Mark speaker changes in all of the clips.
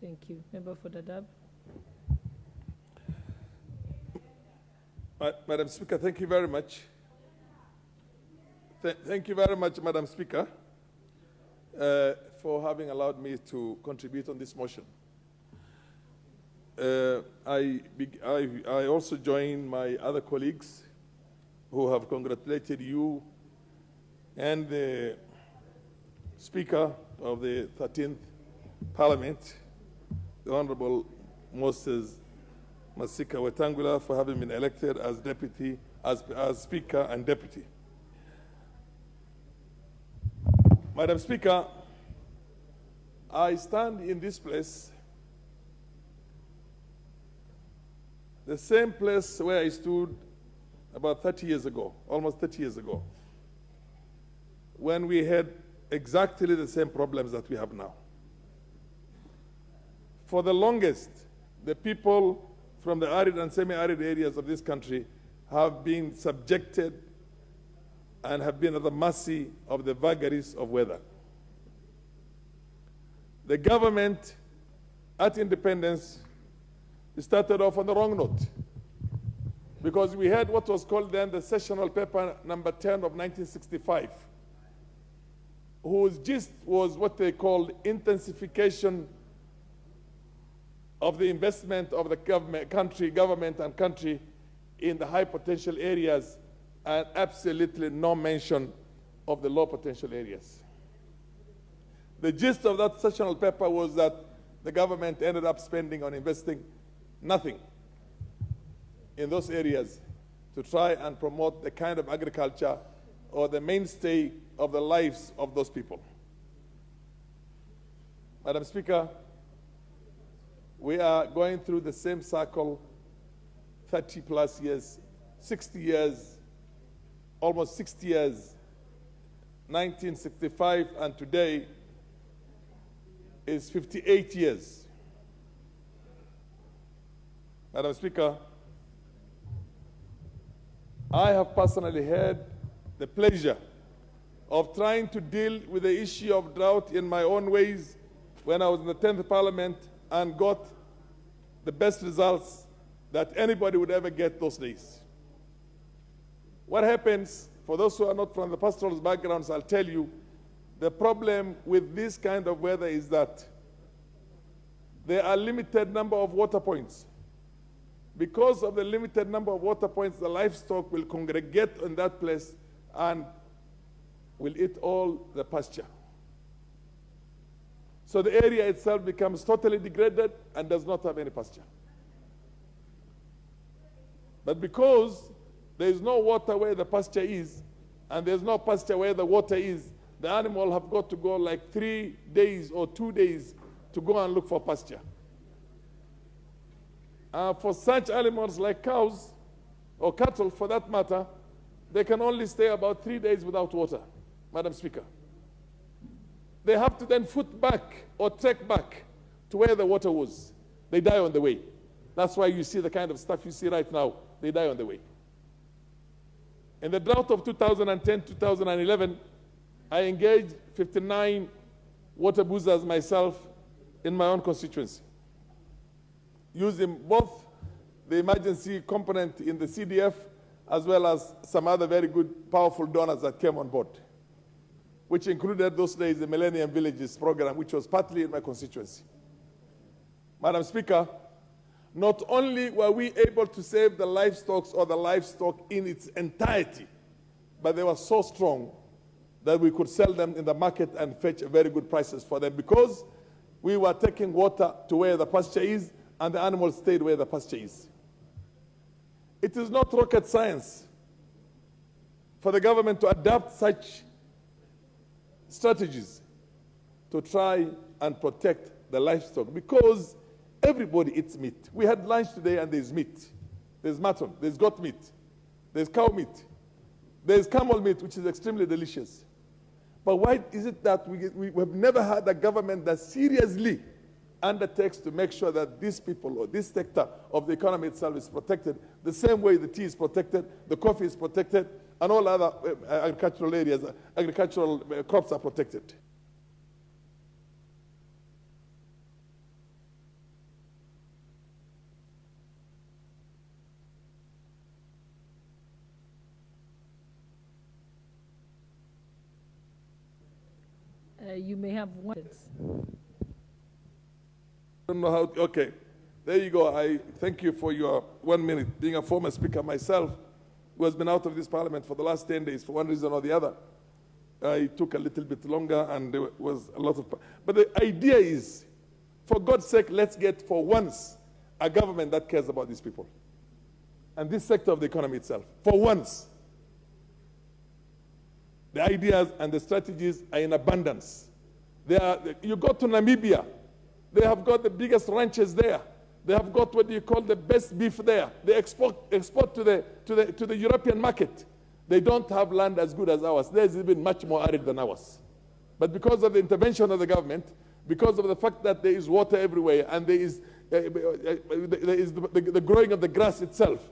Speaker 1: Thank you. Member for Dadaab.
Speaker 2: Madam Speaker, thank you very much. Thank you very much, Madam Speaker, for having allowed me to contribute on this motion. I also join my other colleagues who have congratulated you and the Speaker of the 13th Parliament, the Honorable Moses Masika Wetangula, for having been elected as deputy, as Speaker and Deputy. Madam Speaker, I stand in this place, the same place where I stood about 30 years ago, almost 30 years ago, when we had exactly the same problems that we have now. For the longest, the people from the arid and semi-arid areas of this country have been subjected and have been at the mercy of the vagaries of weather. The government at independence started off on the wrong note, because we had what was called then the Sessional Paper No. 10 of 1965, whose gist was what they called intensification of the investment of the government and country in the high potential areas, and absolutely no mention of the low potential areas. The gist of that sessional paper was that the government ended up spending on investing nothing in those areas to try and promote the kind of agriculture or the mainstay of the lives of those people. Madam Speaker, we are going through the same cycle 30 plus years, 60 years, almost 60 years, 1965 and today is 58 years. Madam Speaker, I have personally had the pleasure of trying to deal with the issue of drought in my own ways when I was in the 10th Parliament, and got the best results that anybody would ever get those days. What happens, for those who are not from the pastoral backgrounds, I'll tell you, the problem with this kind of weather is that there are limited number of water points. Because of the limited number of water points, the livestock will congregate in that place and will eat all the pasture. So the area itself becomes totally degraded and does not have any pasture. But because there is no water where the pasture is, and there's no pasture where the water is, the animal have got to go like 3 days or 2 days to go and look for pasture. For such animals like cows, or cattle for that matter, they can only stay about 3 days without water, Madam Speaker. They have to then foot back or trek back to where the water was. They die on the way. That's why you see the kind of stuff you see right now. They die on the way. In the drought of 2010-2011, I engaged 59 water boozers myself in my own constituency, using both the emergency component in the CDF as well as some other very good, powerful donors that came on board, which included those days the Millennium Villages program, which was partly in my constituency. Madam Speaker, not only were we able to save the livestock or the livestock in its entirety, but they were so strong that we could sell them in the market and fetch very good prices for them, because we were taking water to where the pasture is and the animals stayed where the pasture is. It is not rocket science for the government to adapt such strategies to try and protect the livestock, because everybody eats meat. We had lunch today and there's meat. There's mutton, there's goat meat, there's cow meat, there's camel meat, which is extremely delicious. But why is it that we have never had a government that seriously undertakes to make sure that these people or this sector of the economy itself is protected the same way the tea is protected, the coffee is protected, and all other agricultural areas, agricultural crops are protected?
Speaker 1: You may have one.
Speaker 2: I don't know how, okay. There you go. I thank you for your 1 minute. Being a former speaker myself, who has been out of this parliament for the last 10 days for one reason or the other, I took a little bit longer and there was a lot of... But the idea is, for God's sake, let's get for once a government that cares about these people and this sector of the economy itself. For once. The ideas and the strategies are in abundance. You go to Namibia, they have got the biggest ranches there. They have got what you call the best beef there. They export to the European market. They don't have land as good as ours. Theirs is even much more arid than ours. But because of the intervention of the government, because of the fact that there is water everywhere and there is the growing of the grass itself,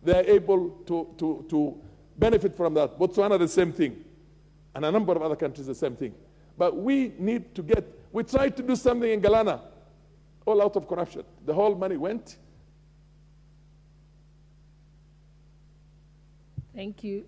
Speaker 2: they are able to benefit from that. Botswana, the same thing. And a number of other countries, the same thing. But we need to we tried to do something in Galana, all out of corruption. The whole money went.
Speaker 1: Thank you.